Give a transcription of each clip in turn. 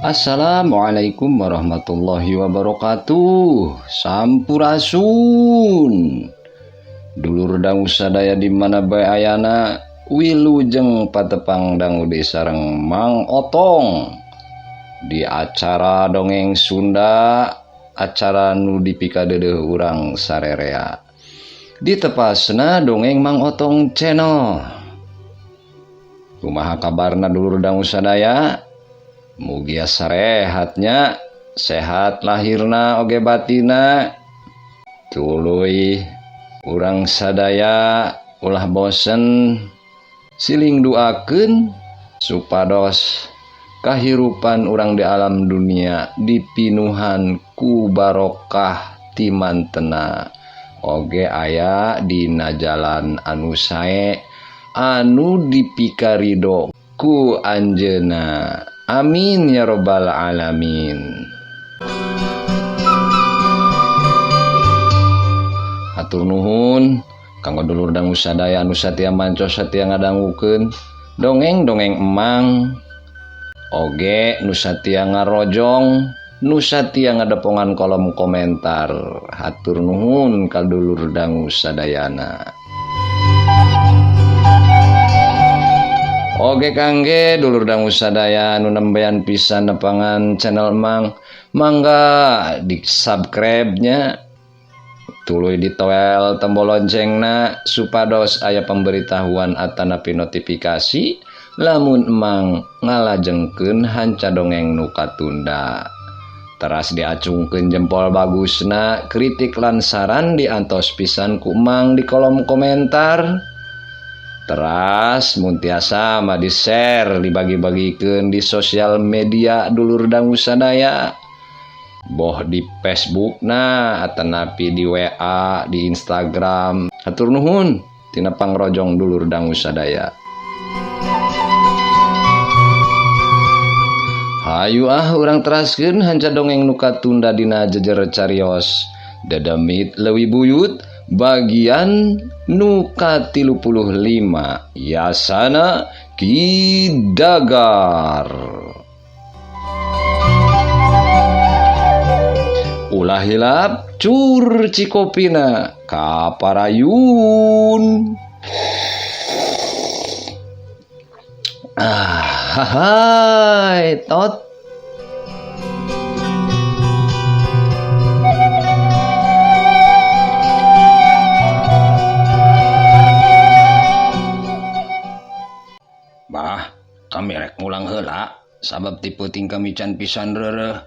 Assalamualaikum warahmatullahi wabarakatuh. Sampurasun. Dulur dangu sadaya di mana bae ayana, wilujeng patepang dangu di sareng Mang Otong. Di acara dongeng Sunda, acara nu dipikadeudeuh urang sarerea. Ditepasna dongeng Mang Otong channel. Kumaha kabarna dulur dangu sadaya? Mugia sarehatnya, sehat lahirna oge batina. Tuluy urang sadaya ulah bosen siling duakeun supados kahirupan urang di alam dunia dipinuhan ku barokah timantena oge aya dina jalan anu sae anu dipikarido ku anjeunna. Amin ya robbal alamin. Hatur nuhun kanggo dulur dangu sadaya anu satia mancos satia ngadangukeun dongeng-dongeng emang, oge nu satia ngarojong, nu satia ngadepongan kolom komentar. Hatur nuhun ka dulur dangu sadayana. Oge kangge dulur dangu sadaya nu nembean pisan nepangan channel Mang, mangga di subscribe-nya, tuluy ditoel tombol loncengna supados aya pemberitahuan atanapi notifikasi lamun Mang ngalajengkeun hanca dongeng nu katunda. Teras diacungkeun jempol bagusna, kritik lan saran diantos pisan ku Mang di kolom komentar. Teras muntiasa mah di-share, dibagi-bagikeun di sosial media dulur dangu sadaya. Boh di Facebook atanapi di WA, di Instagram. Hatur nuhun tina pangrojong dulur dangu sadaya. Hayu urang teraskeun hanca dongeng nu katunda dina jejer carios Dadamit Leuwih Buyut bagian nu ka-35 Yasana Ki Dagar. Ulah hilap cur cikopina kaparayun. Hai tot. Bah, kami rek ngulang heula sabab tipe kami can pisan reureuh.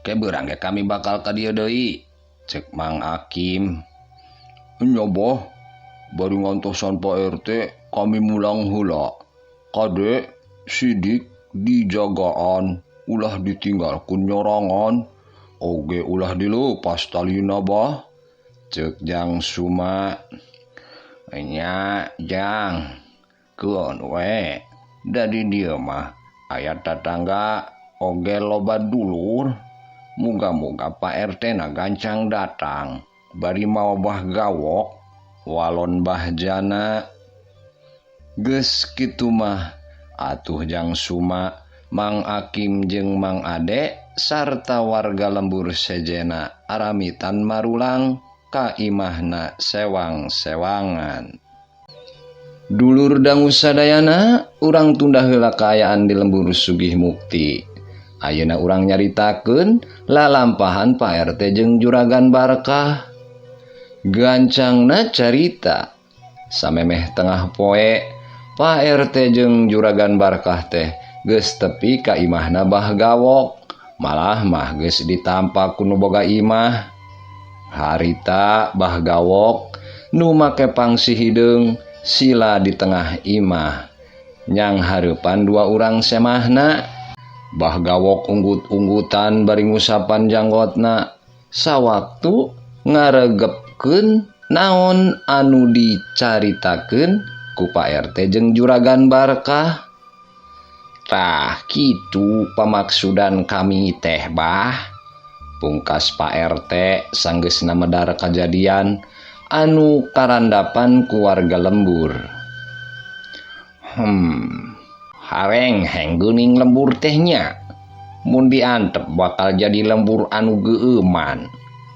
Ke beurang ge kami bakal ka dieu deui, cek Mang Akim. Nya boh, bari ngantosan Pak RT kami mulang heula. Kade sidik dijagaan, ulah ditinggalkeun nyorangan, oge ulah dilepas talina bah, cek Jang Suma. Nya Jang, keun we. Dari dieu mah aya tatangga oge loba dulur. Muga-muga Pak RT na gancang datang bari mawa bah gawok walon bah jana. Geus kitu mah atuh Jang Suma, Mang Akim jeung Mang Ade sarta warga lembur sejena aramitan marulang ka imahna sewang-sewangan. Dulur dangu sadayana urang tunda heula kaayaan di lembur Sugih Mukti. Ayeuna urang nyaritakeun lalampahan Pak RT jeung Juragan Barkah. Gancangna carita samemeh tengah poe Pak RT jeung Juragan Barkah teh geus tepi ka imahna bah gawok, malah mah geus ditampa ku nu boga imah. Harita bah gawok nu make pangsi hideung sila di tengah imah, nyang hareupan dua urang semahna. Bah gawok unggut-unggutan bari ngusapan janggotna sawaktu ngaregepkeun naon anu dicaritakeun ku Pak RT jeung Juragan Barkah. Tah kitu pamaksudan kami teh bah, pungkas Pak RT sanggeusna medar kajadian anu karandapan ku warga lembur. Hareng heng geuning lembur tehnya. mun diantep bakal jadi lembur anu geuman.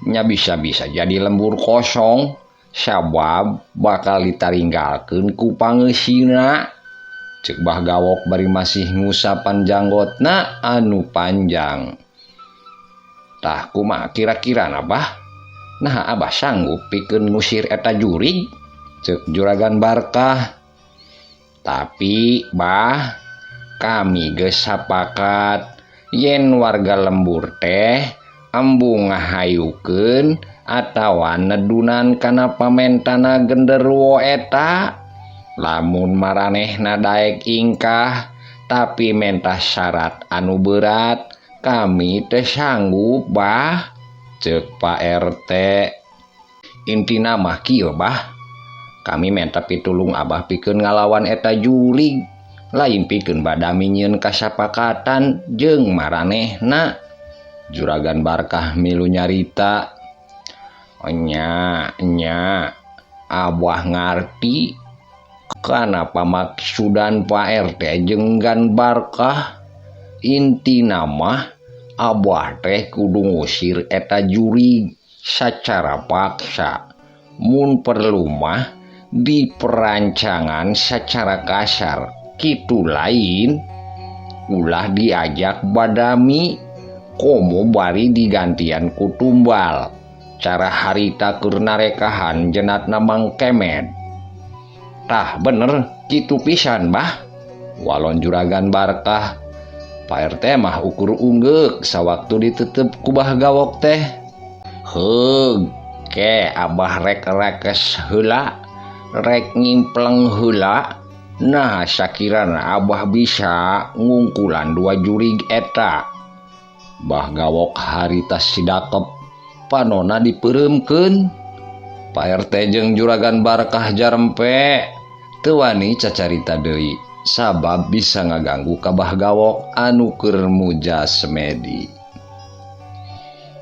Nya bisa-bisa jadi lembur kosong sabab bakal ditaringgalkeun ku pangeusina. Ceuk Bah Gawok bari masih ngusapan janggotna anu panjang. Tah kumaha kira-kira Abah? Nah Abah sanggup pikeun ngusir eta jurig? Ceuk Juragan Barkah. Tapi Bah, kami geus sapakat yen warga lembur teh embung ngahayukeun atawa nedunan kana pamentana genderuwo eta. Lamun maranehna daek ingkah tapi mentah syarat anu berat, kami teh sanggup Bah, ceuk Pak RT. Intina mah kieu Bah, kami menta pitulung Abah pikeun ngalawan eta jurig, lain pikeun badami nyieun kasapakatan jeung maranehna. Juragan Barkah milu nyarita. Nya Abah ngarti kana pamaksudan Pak RT jeung Gan Barkah. Intina mah Abah teh kudu ngusir eta jurig sacara paksa. Mun perlu mah diperancangan secara kasar, kitu lain ulah diajak badami komo bari digantian ku tumbal. Cara harita keur narekahan jenatna Mang Kemet. Tah bener kitu pisan Bah, walon Juragan Barkah. Pak RT mah ukur unggeuk sawaktu ditetep ku Bah Gawok teh. Heug, ke Abah rek rekes heula, rek ngimpleng heula. Nah sakirana Abah bisa ngungkulan 2 jurig eta. Bah Gawok harita sidakep panonna dipeureumkeun. Pak RT jeung Juragan Barkah jarempe teu wani cacarita deui sabab bisa ngaganggu ka Bah Gawok anu keur muja semedi.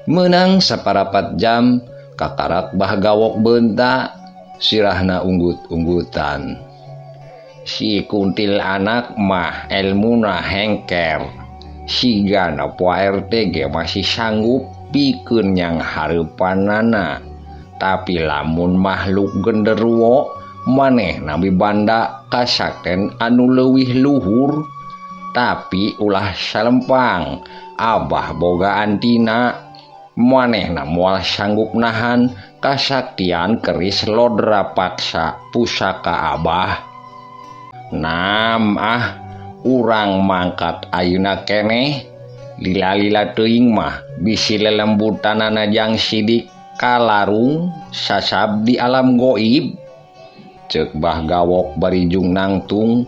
Meunang saparapat jam kakarak Bah Gawok beunta, sirahna unggut-unggutan. Si kuntil anak mah elmuna hengker, sigana Pak RT ge masih sanggup pikeun nyang hareupanana. Tapi lamun makhluk genderuwo manehna mibanda kasakten anu leuwih luhur. Tapi ulah salempang Abah boga antina, manehna moal sanggup nahan kasaktian keris lodra paksa pusaka Abah. Nam urang mangkat ayeuna keneh, lila-lila teuing mah bisi lelembutanana jang sidik kalarung sasab di alam goib. Ceuk Bah Gawok bari jung nangtung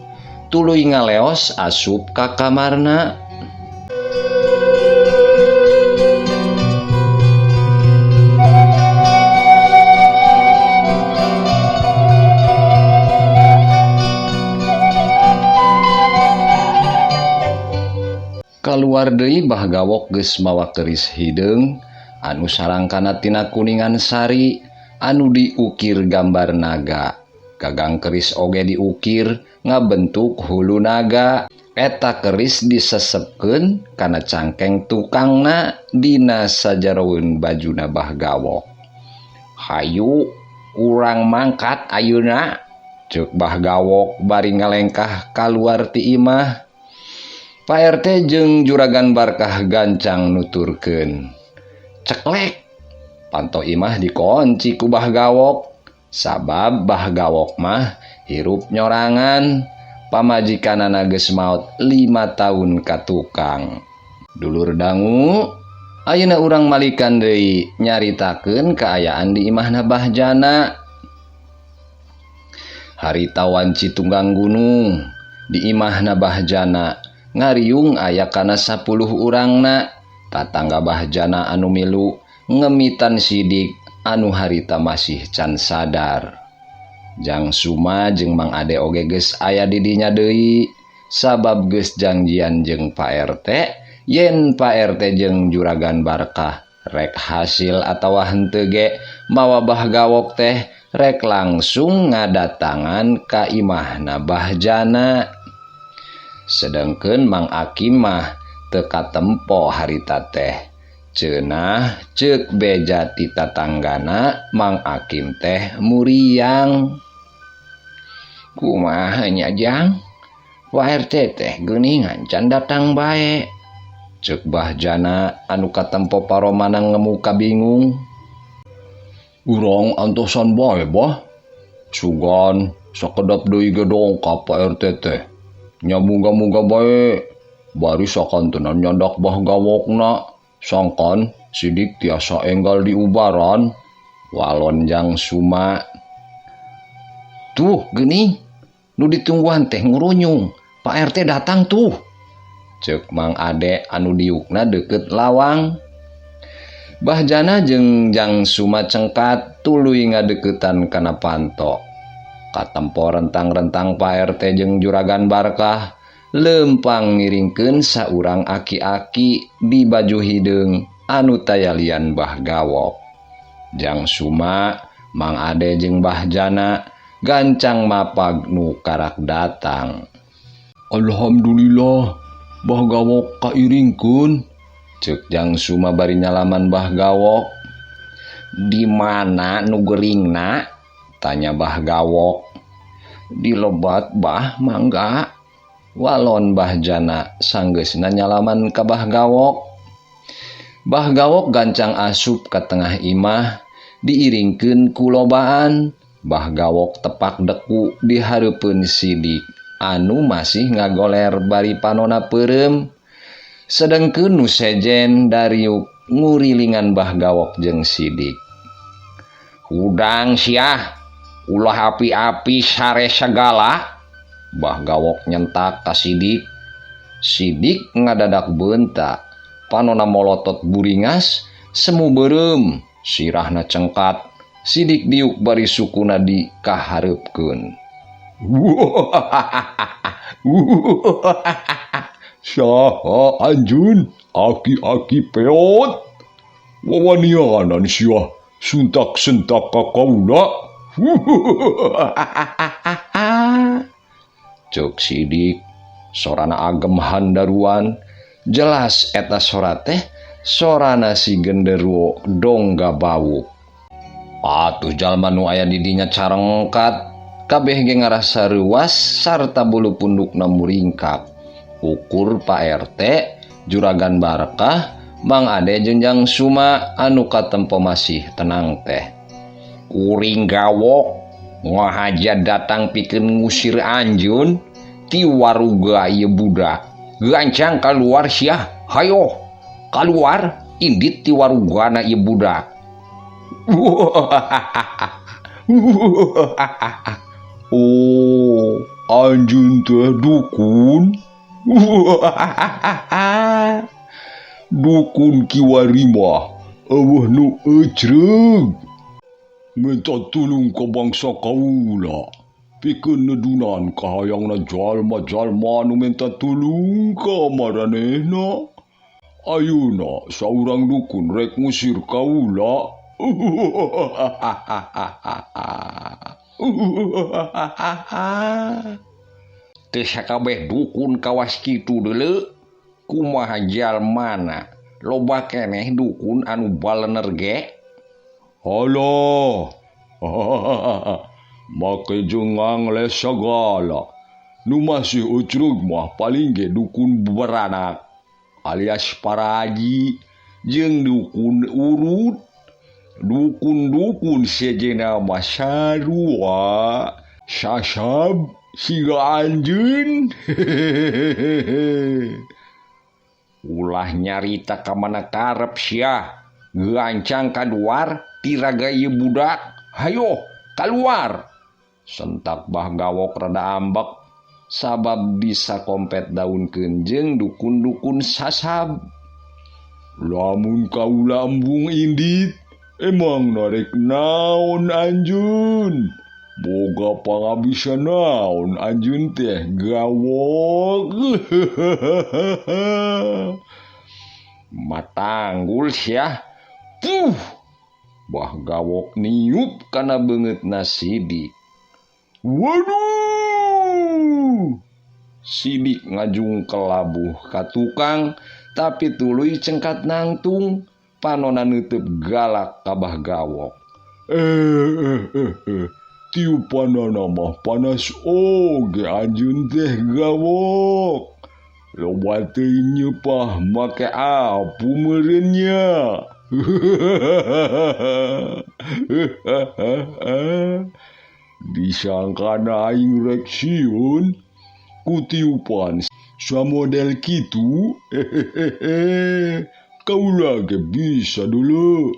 tuluy ngaleos asup ka kamarna. Kaluar deui Bah Gawok geus mawa keris hideung anu sarangkana tina kuningan sari anu diukir gambar naga. Gagang keris oge diukir ngabentuk hulu naga. Eta keris disesepkeun kana cangkeng tukangna dina sajaroeun bajuna Bah Gawok. Hayu urang mangkat ayeuna, ceuk Bah Gawok bari ngalengkah kaluar ti imah. Pak RT jeung Juragan Barkah gancang nuturkeun. Ceklek, panto imah dikunci ku Bah Gawok. Sabab Bah Gawok mah hirup nyorangan, pamajikanana geus maot 5 tahun ka tukang. Dulur dangu, ayeuna urang malikan deui nyaritakeun kaayaan di imahna Bahjana. Harita wanci tunggang gunung di imahna Bahjana ngariung aya kana 10 urangna. Tatangga Bahjana anu milu ngemitan sidik anu harita masih can sadar. Jang Suma jeung Mang Ade oge geus aya di dinya deui sabab geus janjian jeung Pak RT yen Pak RT jeung Juragan Barkah rek hasil atawa henteu ge mawa Bah Gawok teh rek langsung ngadatangan ka imahna Bahjana. Sedengkeun Mang Akim mah teka tempo harita teh cenah ceuk beja ti tatanggana Mang Akim teh muriang. Kumaha nya Jang? Pak RT teh geuningan can datang bae. Ceuk Bahjana anu katempo paromana ngemuka bingung. Urang antosan bae bah. Sugan sakedap deui ge dongkap Pak RT teh. Nya muga-muga bae. Bari sakantenan nyandak bah gawokna. Sangkan sidik tiasa enggal di ubaran. Walon Jang Suma. Tuh geuning. Nu ditungguan teh ngurunyung. Pak RT datang tuh. Ceuk Mang Ade anu diukna deukeut lawang. Bahjana jeung Jang Suma cengkat tuluy ngadeuketan kana panto. Katempo rentang-rentang Pak RT jeung Juragan Barkah lempang ngiringkeun saurang aki-aki di baju hideung anu tayalian Bah Gawok. Jang Suma, Mang Ade jeung Bahjana gancang mapag nu karak datang. Alhamdulillah, Bah Gawok kairingkeun. Ceuk Jang Suma bari nyalaman Bah Gawok. Di mana nu geuringna? Tanya Bah Gawok. Di lebat Bah, mangga. Walon Bahjana sanggeusna nyalaman ka Bah Gawok. Bah Gawok gancang asup ka tengah imah diiringkeun ku lobaan. Bah Gawok tepak deku di hareupeun sidik anu masih ngagoler bari panona peureum. Sedengkeun nu sejen dariuk ngurilingan Bah Gawok jeung sidik. Hudang siah, ulah api-api sare sagala. Bah Gawok nyentak ka sidik. Sidik ngadadak beunta, panona molotot buringas, semu beureum, sirahna cengkat. Sidik diuk bari sukuna dikahareupkeun. Saha anjeun aki-aki peot? Wawanianan siah suntak-sentak ka kaula. Ceuk sidik sorana agem handaruan. Jelas eta sora teh sorana si genderuwo dongga bawuk. Atuh jalma nu aya di dinya carengkat kabeh ge ngarasa reuas sarta bulu pundukna muringkak. Ukur Pak RT, Juragan Barkah, Mang Ade jeung Jang Suma anu katempo masih tenang teh. Kuring Gawok ngahaja datang pikeun ngusir anjeun ti waruga ieu budak. Gancang kaluar siah, hayo kaluar indit ti warugana ieu budak. Oh, anjeun teh dukun. Dukun kiwari mah eueuh nu ecreug. Minta tulung ka bangsa kaula. Pikeun nedunan kahayangna jalma-jalma nu minta tulung ka maranehna. Ayeuna saurang dukun rek ngusir kaula. Teu sakabeh dukun kawas kitu deuleu. Kumaha jalmana? Loba keneh dukun anu balener ge. Halah. Make jengang les sagala. Nu masih ucrug mah paling ge dukun beranak alias paraji jeung dukun urut. Dukun-dukun sejenna mah sarua, sasab, siga anjeun. Ulah nyarita ka mana karep sia. Gancang kaluar tiraga ieu budak. Hayo kaluar. Sentak Bah Gawok rada ambek sabab bisa kompet daunkeun jeung dukun-dukun sasab. Lamun kaula embung indit, emang narek naon anjeun? Boga pangabisa naon anjeun teh Gawok? Matanggul sia. Puh. Bah Gawok niup kana beungeutna sidik. Waduh. Sidik ngajung kelabuh ka tukang tapi tuluy cengkat nangtung panona nutup galak kabah gawok. Tiupanana mah panas oge anjeun teh gawok. Loba teuing nyepah make apu meureunnya. Disangkana aing rek sieun ku tiupan samodel kitu. Kaula ge bisa dulu.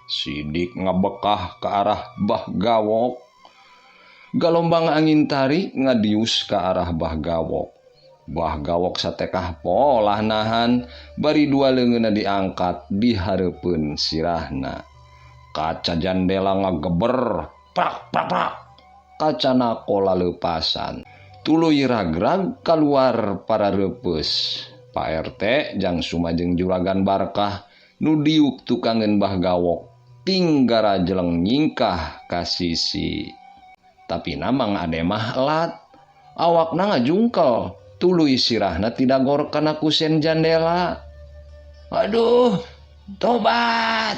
Sidik ngabekah ke arah bah gawok. Galombang angin tarik ngadius ke arah bah gawok. Bah gawok satekah polah nahan, bari dua leungeunna diangkat dihareupeun sirahna. Kaca jandela ngageber, prak prak prak. Kacana kola leupasan. Tuluy ragrag kaluar para reupes. Pak RT jang sumajeng juragan Barkah nu diuk tukangeun bah gawok tinggara jeleng nyingkah ka sisi. Tapi namang ade mah elat, awakna ngajungkel, tuluy sirahna tidak gor kana kusen jandela. Aduh, tobat.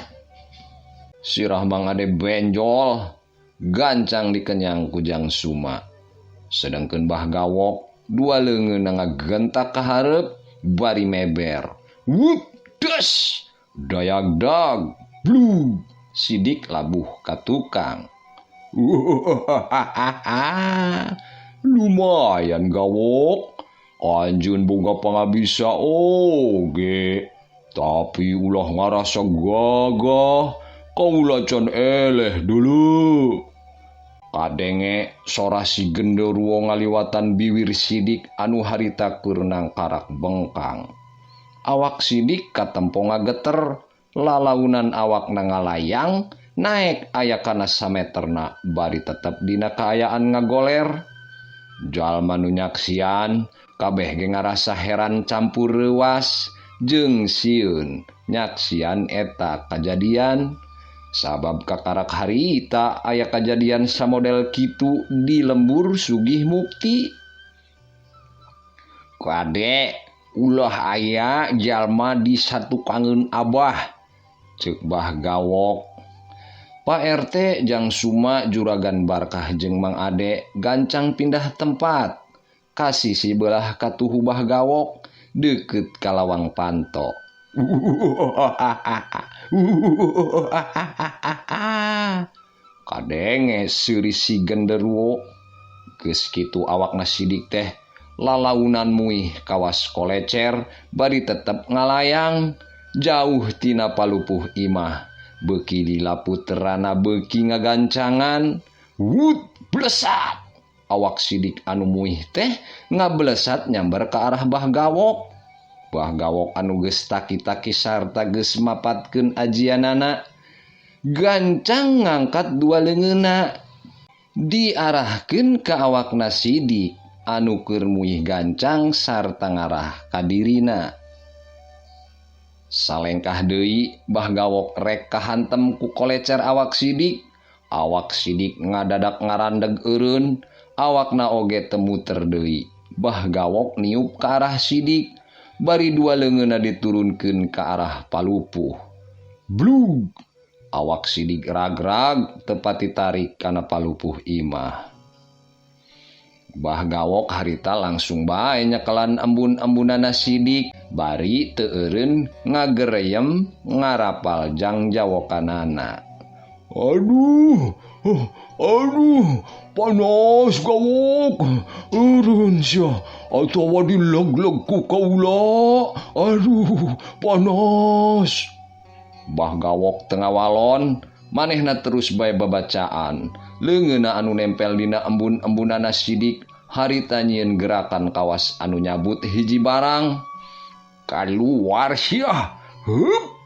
Sirah Mang Ade benjol, gancang dikenyang kujang suma. Sedengkeun bah gawok, dua leungeunna ngagentak ka hareup, bari meber. Wup, des, dayagdag, blug. Sidik labuh ka tukang. Lumayan gawok, anjeun boga pangabisa oge. Tapi ulah ngarasa gagah, kaula can eleh dulu. Kadenge sora si genderuwo ngaliwatan biwir Sidik anu harita keurnang karak bengkang. Awak Sidik katempo ngageter, lalaunan awak ngalayang, naik aya kana sameterna, bari tetep dina kaayaan ngagoler. Jalma nu nyaksian, kabeh ge ngarasa heran campur reuas, jeung sieun nyaksian eta kajadian. Sabab kakarak harita aya kajadian samodel kitu di lembur Sugih Mukti. Kade ulah aya jalma disatukangeun Abah, ceuk bah gawok. Pak RT jang suma juragan Barkah jeung Mang Ade gancang pindah tempat ka sisi belah katuhu bah gawok deukeut ka lawang panto. Kadenge seuri si genderuwo. Geus kitu awakna Sidik teh lalaunan muih kawas kolecer, bari tetep ngalayang jauh tina palupuh imah. Beuki dilaputerana beuki ngagancangan. Wut, blesat. Awak Sidik anu muih teh ngablesat nyamber ka arah bah gawok. Bah gawok anu geus taki-taki sarta geus mapatkeun ajianana gancang ngangkat dua leungeunna diarahkeun ka awakna Sidik anu keur muih gancang sarta ngarah ka dirina. Salengkah deui bah gawok rek kahantem ku kolecer awak Sidik. Awak Sidik ngadadak ngarandeg eureun, awakna oge teu muter deui. Bah gawok niup ka arah Sidik, bari dua leungeunna diturunkeun ka arah palupuh. Blug! Awak Sidik ragrag tepati tarik kana palupuh imah. Bah gawok harita langsung bae nyekelan embun-embunana Sidik, bari teu eureun ngagereyem ngarapal jang jawokanana. Aduh, panas gawok, eureun sia atawa dileg-leg ku kaula. Aduh, panas. Bah gawok tengah walon, manehna terus bae babacaan. Leungeunna anu nempel dina embun-embunana Sidik harita nyieun gerakan kawas anu nyabut hiji barang. Kaluar sia. Hup.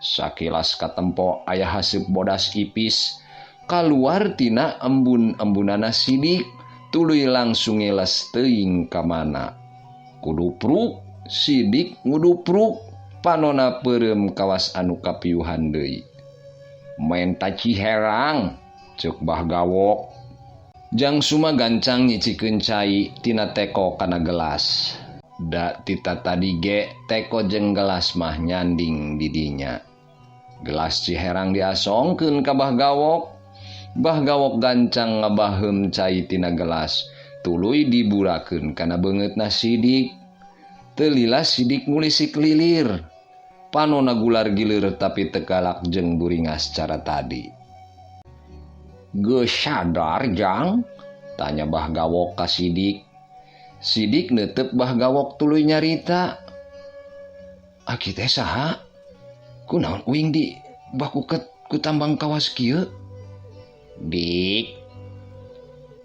Sakilas katempo aya haseup bodas ipis kaluar tina embun-embunana Sidik, tuluy langsung ngeles teuing ka mana. Kudupruk Sidik ngudupruk, panona peureum kawas anu kapiuhan deui. Main taci herang, ceuk bah gawok. Jang suma gancang nyicikeun cai tina teko kana gelas. Da tita tadi ge teko jeung gelas mah nyanding didinya. Gelas Ciherang diasongkeun ka Bah Gawok. Bah Gawok gancang ngabaheum cai tina gelas, tuluy diburakeun kana beungeutna Sidik. Teu lila Sidik ngulisik lilir. Panonna gular gilir tapi teu galak jeung buringas cara tadi. "Geus sadar, Jang?" tanya Bah Gawok ka Sidik. Sidik neuteup Bah Gawok tuluy nyarita. "Aki teh saha? Kunaon uing di baku ku tambang kawas kieu?" "Dik,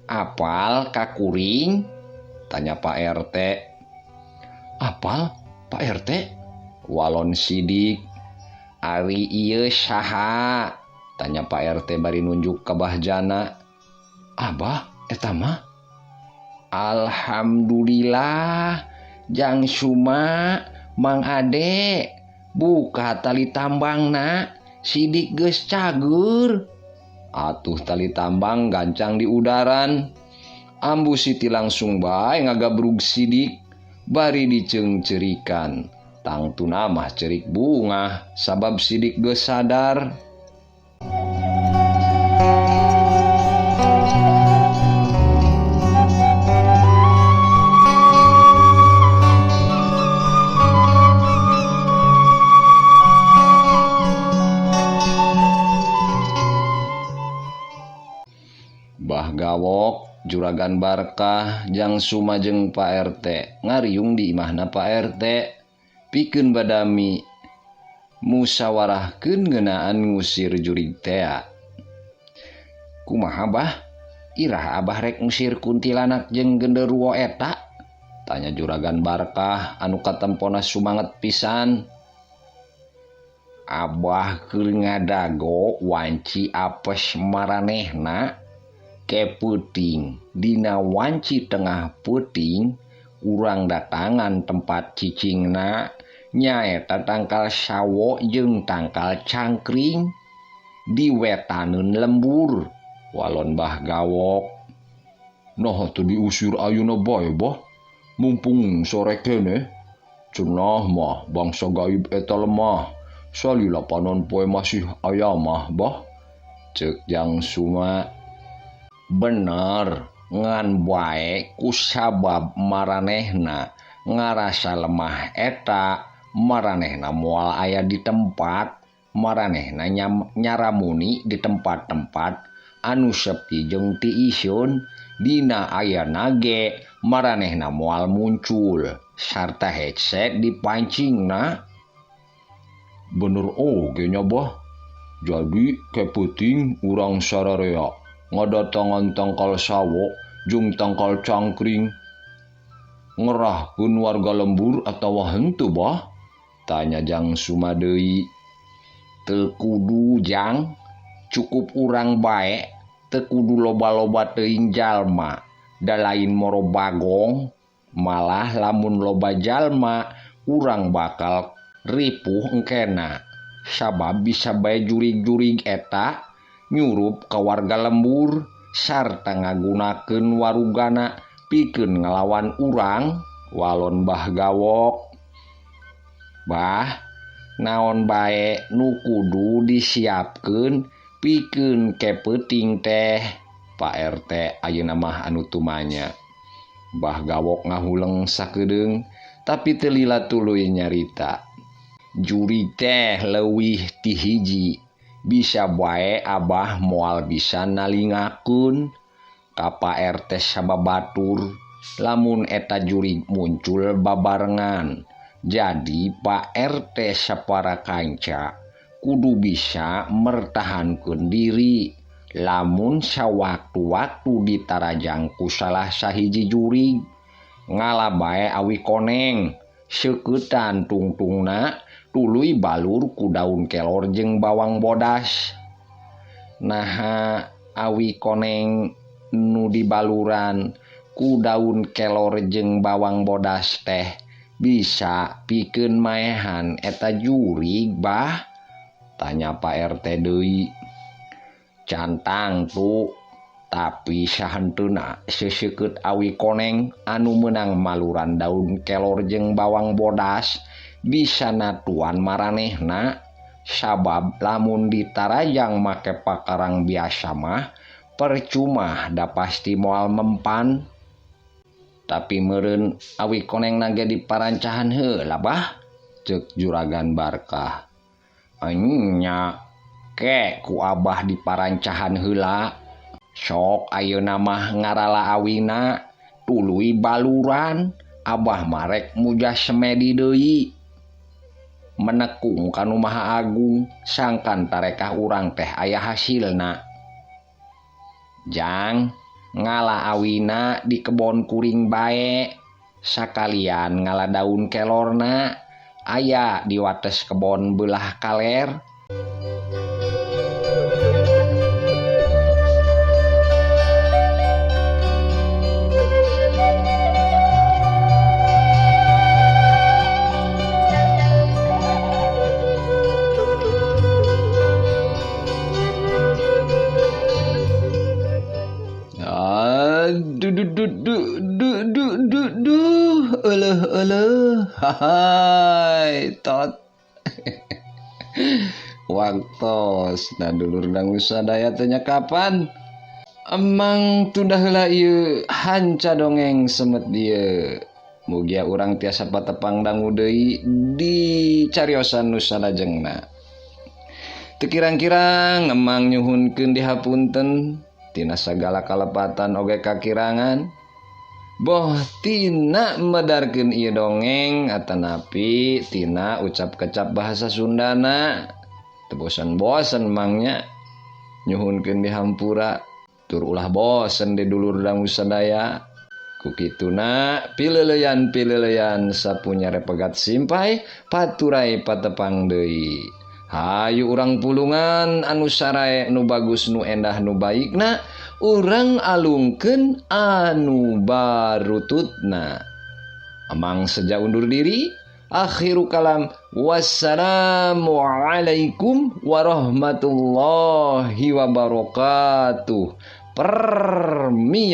apal ka kuring?" tanya Pak RT. "Apal, Pak RT?" walon Sidik. "Ari ieu saha?" tanya Pak RT bari nunjuk ka Bahjana. "Abah, eta mah." "Alhamdulillah, Jang Suma, Mang Ade, buka tali tambangna, Sidik geus cager." Atuh tali tambang gancang di udaran. Ambu Siti langsung bae ngagabrug Sidik, bari diceung-ceurikan. Tangtuna mah cerik bunga sabab Sidik geus sadar. Bah Gawok, Juragan Barkah, Jang Suma jeung Pak RT ngariung di imahna Pak RT. Pikeun badami musawarahkeun ngeunaan ngusir jurig tea. "Kumaha Bah? Irah Abah rek ngusir kuntilanak jeung genderuwo eta?" tanya Juragan Barkah anu katempona sumanget pisan. "Abah keur ngadago wanci apes maranehna ke peuting. Dina wanci tengah peuting urang datangan tempat cicingna nyaeta tangkal sawo jeung tangkal cangkring diwetaneun lembur," walon Bah Gawok. "Nah teu diusir ayeuna bae Bah, mumpung sore keneh. Cenah mah bangsa gaib eta lemah, salila panon poe masih aya mah Bah," ceuk Jang Suma. "Bener, ngan bae kusabab maranehna ngarasa lemah eta, maranehna moal aya di tempat, maranehna nyaramuni di tempat-tempat anu sepi jeung tiiseun. Dina ayana ge maranehna moal muncul sarta hese dipancingna." "Bener oge nya Bah. Jadi ke peuting urang sararea ngadatangan tangkal sawo jeung tangkal cangkring. Ngerahkeun warga lembur atawa henteu Bah?" tanya Jang Suma deui. "Teu kudu Jang, cukup urang bae, teu kudu loba-loba teuing jalma. Da lain moro bagong, malah lamun loba jalma urang bakal ripuh engkena, sabab bisa bae jurig-jurig eta nyurup ka warga lembur sarta ngagunakeun warugana pikeun ngalawan urang," walon Bah Gawok. "Bah, naon bae nu kudu disiapkeun pikeun ke peuting teh?" Pak RT ayeuna mah anu tumanya. Bah Gawok ngahuleng sakedeung tapi teu lila tuluy nyarita. "Jurig teh leuwih ti hiji. Bisa bae Abah moal bisa nalingakeun ka Pak RT sababatur lamun eta jurig muncul babarengan. Jadi Pak RT sapara kanca kudu bisa mertahankeun diri. Lamun sawaktu-waktu ditarajang ku salah sahiji jurig, ngala bae awi koneng, seukeutan tungtungna tuluy balur ku daun kelor jeung bawang bodas. Naha awi koneng nu dibaluran ku daun kelor jeung bawang bodas teh bisa pikeun maehan eta jurig Bah?" tanya Pak RT deui. "Cantang tu, Tapi sahantuna seseukeut awi koneng anu meunang maluran daun kelor jeung bawang bodas bisa natuan maranehna sabab lamun ditarajang make pakarang biasa mah percuma da pasti moal mempan. Tapi meureun awi koneng nage diparancahan heula bah, ceuk Juragan Barkah. Nya ke ku abah diparancahan heula. Sok ayeuna mah ngarala awina tuluy baluran, abah marek muja semedi deui. Menekung kanu Maha Agung sangkan tarekah urang teh aya hasilna. Jang ngala awina di kebon kuring bae, sakalian ngala daun kelorna aya di wates kebon belah kaler. Hai tot waktos nah dulur dangu sadaya tanya kapan emang tunda heula ieu hanca dongeng semet dieu mugia urang tiasa patepang dangu deui di cariosan nu salajengna. Teu kirang-kirang emang nyuhunkeun dihapunten tina sagala kalepatan oge kakirangan. Boh tina medarkeun ieu dongeng atanapi tina ucap kecap bahasa Sundana teu bosen-bosen mangnya nyuhunkeun dihampura tur ulah bosen di dulur dangu sadaya. Kukituna pileuleyan sapunya repegat simpai paturai patepang deui. Hayu urang pulungan anu sarae nu bagus nu endah nu baikna urang alungkeun anu barututna. Amang seja undur diri. Akhiru kalam wassalamu alaikum warahmatullahi wabarakatuh. Permios.